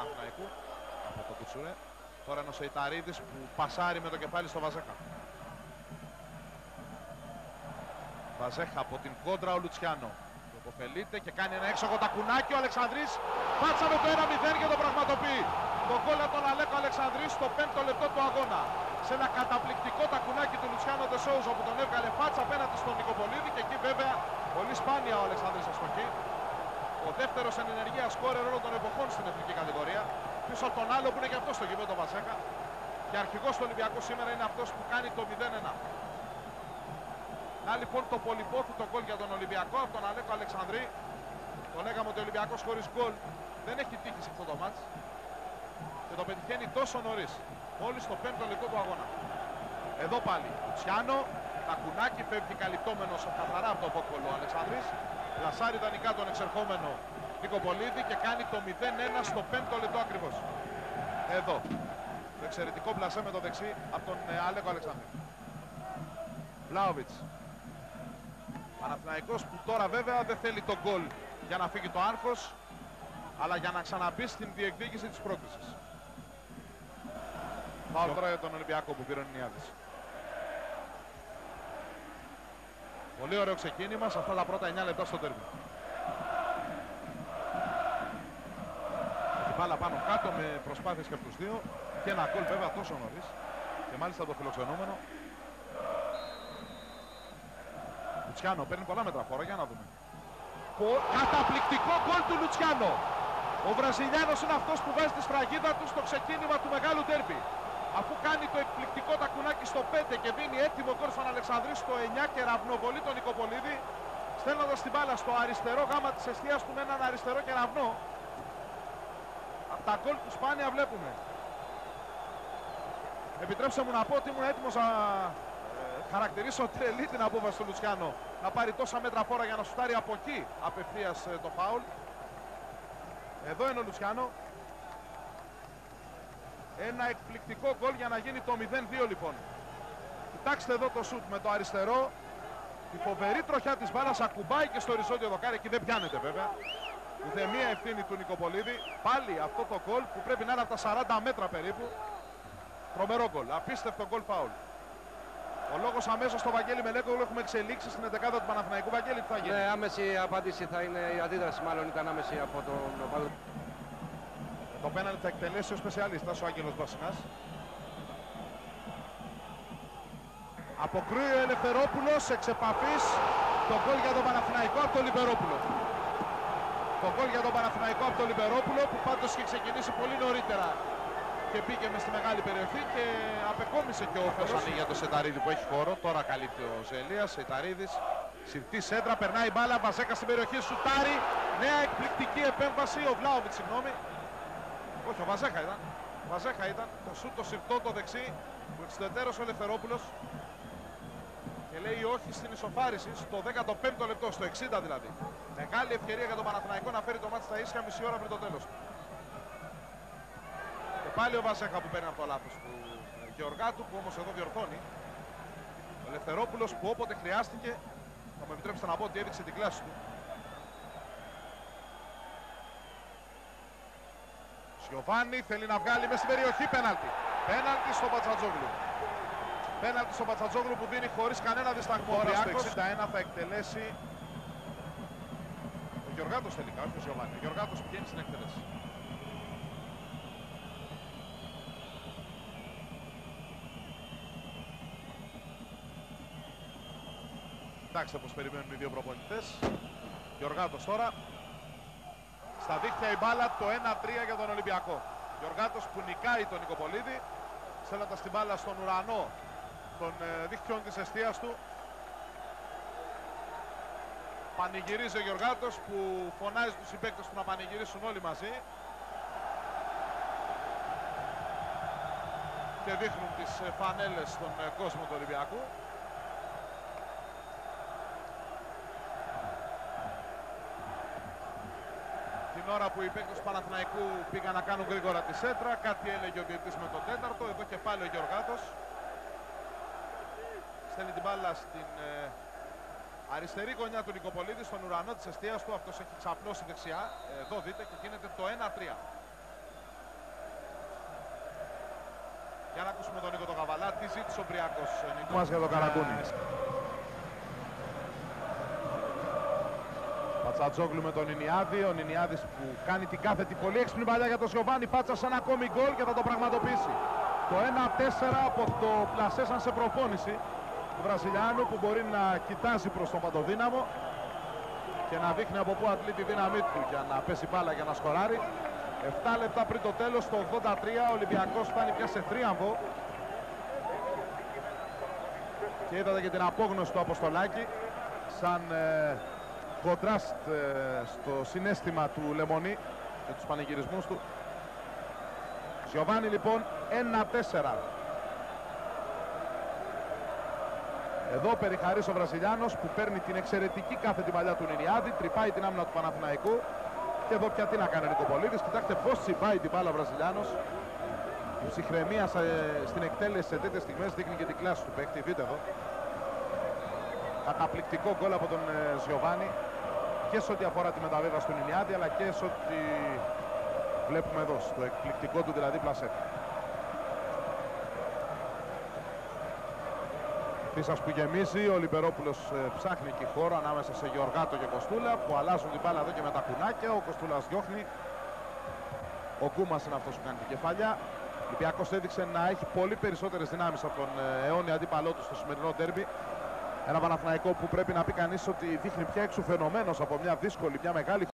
Παναθηναϊκού από τον Κουτσουρέ. Τώρα είναι ο Σεϊταρίδης που πασάρει με το κεφάλι στο Βαζέχα. Βαζέχα από την κόντρα ο Λουτσιάνο. Το υποφελείται και κάνει ένα έξοχο τακουνάκι ο Αλεξανδρής. Πάτσα με το 1-0 και το πραγματοποιεί. Το γκολ από τον Αλέκο Αλεξανδρή στο 5ο λεπτό του αγώνα. Σε ένα καταπληκτικό τακουνάκι του Λουτσιάνο Ντεσόουζο που τον έβγαλε φάτσα απέναντι στον Νικοπολίδη και εκεί βέβαια πολύ σπάνια ο Αλεξανδρής αστοχή. Ο δεύτερος εν ενεργεία σκόρερ όλων των εποχών στην εθνική κατηγορία. Πίσω από τον άλλο που είναι και αυτό στο γήπεδο Βαζέχα. Και αρχηγός του Ολυμπιακού σήμερα είναι αυτός που κάνει το 0-1. Να λοιπόν το πολυπόθητο γκολ για τον Ολυμπιακό από τον Αλέκο Αλεξανδρή. Το λέγαμε ότι ο Ολυμπιακός χωρίς γκολ δεν έχει τύχει σε αυτό το μάτς. Και το πετυχαίνει τόσο νωρίς. Μόλις στο 5ο λεπτό του αγώνα. Εδώ πάλι Λουτσιάνο, τακουνάκι, φεύγει καλυπτόμενος καθαρά από το πόκολο ο Αλεξανδρής. Πλασάρει ιδανικά τον εξερχόμενο Νικοπολίδη και κάνει το 0-1 στο 5ο λεπτό ακριβώς. Εδώ. Το εξαιρετικό πλασέ με το δεξί από τον Αλέκο Αλεξανδρή. Βλάοβιτς. Παναθηναϊκός που τώρα βέβαια δεν θέλει το γκολ για να φύγει το άγχος, αλλά για να ξαναμπεί στην διεκδίκηση της πρόκρισης. Πάω τώρα για τον Ολυμπιακό που πήρε ο Νιάδης. Πολύ ωραίο ξεκίνημα σε αυτά τα πρώτα 9 λεπτά στο τέρμι. Έχει μπάλα πάνω κάτω με προσπάθειες και από τους δύο και ένα γκολ βέβαια τόσο νωρίς και μάλιστα το φιλοξενούμενο. Λουτσιάνο παίρνει πολλά μέτρα φόρα, για να δούμε. Καταπληκτικό γκολ του Λουτσιάνο. Ο Βραζιλιάνος είναι αυτός που βάζει τη σφραγίδα του στο ξεκίνημα του μεγάλου ντέρμπι. Αφού κάνει το εκπληκτικό τακουνάκι στο 5 και δίνει έτοιμο γκολ στον Αλεξανδρή στο 9 και ραυνοβολεί τον Νικοπολίδη, στέλνοντας την μπάλα στο αριστερό γάμα της εστίας του με έναν αριστερό κεραυνό. Από τα γκολ που σπάνια βλέπουμε. Επιτρέψτε μου να πω ότι ήμουν έτοιμος να χαρακτηρίσω τρελή την απόφαση του Λουτσιάνο να πάρει τόσα μέτρα φόρα για να σουτάρει από εκεί απευθείας το φάουλ. Εδώ είναι ο Λουτσιάνο. Ένα εκπληκτικό γκολ για να γίνει το 0-2 λοιπόν. Κοιτάξτε εδώ το σουτ με το αριστερό. Τη φοβερή τροχιά της μπάλας ακουμπάει και στο οριζόντιο δοκάρι. Εκεί δεν πιάνεται βέβαια. Ούτε μία ευθύνη του Νικοπολίδη. Πάλι αυτό το γκολ που πρέπει να είναι από τα 40 μέτρα περίπου. Τρομερό γκολ. Απίστευτο γκολ φάουλ. Ο λόγος αμέσως στο Βαγγέλη Μελέκογλου έχουμε εξελίξει στην 11η του Παναθηναϊκού. Βαγγέλη, τι θα γίνει? Ναι, άμεση απάντηση θα είναι, η αντίδραση μάλλον ήταν άμεση από τον Το πέναλτι θα εκτελέσει ο σπεσιαλίστας, ο Άγγελος Βασινάς. Αποκρούει ο Ελευθερόπουλος εξ επαφής το γκολ για τον Παναθηναϊκό από τον Λιμπερόπουλο. Το γκολ για τον Παναθηναϊκό από τον Λιμπερόπουλο που πάντως είχε ξεκινήσει πολύ νωρίτερα και πήγε μες στη μεγάλη περιοχή και απεκόμισε και ο όφελος. Ανοίγει για το Σεταρίδη που έχει χώρο. Τώρα καλύπτει ο Ζελίας. Σεταρίδης. Συρτή σέντρα. Περνάει η μπάλα. Βαζέκα στην περιοχή. Σουτάρει. Νέα εκπληκτική επέμβαση. Ο Βλάοβιτς, συγγνώμη. Όχι, ο Βαζέχα ήταν. Βαζέχα ήταν. Το σουτ το συρτό το δεξί. Ο εξουδετέρως ο Ελευθερόπουλος. Και λέει όχι στην ισοφάριση στο 15ο λεπτό. Στο 60 δηλαδή. Μεγάλη ευκαιρία για τον Παναθηναϊκό να φέρει το μάτι στα ίσια μισή ώρα πριν το τέλος. Πάλι ο Βαζέχα που παίρνει από το λάθος του Γεωργάτου που όμως εδώ διορθώνει. Ο Ελευθερόπουλος που όποτε χρειάστηκε, θα μου επιτρέψετε να πω ότι έδειξε την κλάση του. Σιωβάνι θέλει να βγάλει μες στην περιοχή, πέναλτι. Πέναλτι στο Πατσατζόγλου. Πέναλτι στο Πατσατζόγλου που δίνει χωρίς κανένα δισταγμό. Τώρα στο 61 θα εκτελέσει ο Γεωργάτος τελικά, όχι ο Σιωβάνι. Ο Γεωργάτος πηγαίνει στην εκτέλεση. Κοιτάξτε πως περιμένουν οι δύο προπονητές. Γεωργάτος τώρα. Στα δίχτυα η μπάλα, το 1-3 για τον Ολυμπιακό. Γεωργάτος που νικάει τον Νικοπολίδη, στέλνοντας την μπάλα στον ουρανό των δίχτυων της εστίας του. Πανηγυρίζει ο Γεωργάτος που φωνάζει τους συμπαίκτες του να πανηγυρίσουν όλοι μαζί. Και δείχνουν τις φανέλες στον κόσμο του Ολυμπιακού. Την ώρα που οι παίκτες του Παναθηναϊκού πήγαν να κάνουν γρήγορα τη σέντρα, κάτι έλεγε ο διαιτητής με τον τέταρτο. Εδώ και πάλι ο Γεωργάτος στέλνει την μπάλα στην αριστερή γωνιά του Νικοπολίδη, στον ουρανό της εστίας του. Αυτός έχει ξαπλώσει δεξιά. Εδώ δείτε και γίνεται το 1-3. Για να ακούσουμε τον Νίκο τον Καβαλά. Τι ζήτησε ο Μπριακός μας για τον Καραγκούνι. Πατσατζόγλου με τον Ινιάδη. Ο Ινιάδης που κάνει την κάθετη πολύ έξυπνη παλιά για τον Σιωβάνι. Πάτσα σε ένα ακόμη γκολ και θα το πραγματοποιήσει. Το 1-4 από το πλασέ σαν σε προπόνηση του Βραζιλιάνου, που μπορεί να κοιτάζει προς τον Παντοδύναμο και να δείχνει από πού αντλεί τη δύναμή του για να πέσει μπάλα για να σκοράρει. 7 λεπτά πριν το τέλος, το 83, ο Ολυμπιακός φτάνει πια σε θρίαμβο. Και είδατε και την απόγνωση του Αποστολάκη σαν κοντράστ στο συναίσθημα του Λεμονή και τους πανηγυρισμούς του. Γιωβάνι λοιπόν 1-4. Εδώ περιχαρής ο Βραζιλιάνος που παίρνει την εξαιρετική κάθετη παλιά του Νινιάδη, τρυπάει την άμυνα του Παναθηναϊκού. Και εδώ πια τι να κάνει ο Νικοπολίδης. Κοιτάξτε πώς τσιμπάει την μπάλα ο Βραζιλιάνος. Η ψυχραιμία στην εκτέλεση σε τέτοιες στιγμές δείχνει και την κλάση του παίκτη. Δείτε εδώ. Καταπληκτικό γκολ από τον Γιωβάνι και σε ό,τι αφορά τη μεταβίβαση του Νινιάδη, αλλά και σε ό,τι βλέπουμε εδώ, στο εκπληκτικό του δηλαδή πλασέ. Φύσας που γεμίζει, ο Λιμπερόπουλος ψάχνει και χώρο ανάμεσα σε Γεωργάτο και Κοστούλα που αλλάζουν την μπάλα εδώ και με τα κουνάκια. Ο Κοστούλας διώχνει. Ο Κούμας είναι αυτός που κάνει την κεφάλια. Ο Ολυμπιακός έδειξε να έχει πολύ περισσότερες δυνάμεις από τον αιώνιο αντίπαλό του στο σημερινό ντέρμπι. Ένα Παναθηναϊκό που πρέπει να πει κανείς ότι δείχνει πια εξουφαινωμένος από μια δύσκολη, μια μεγάλη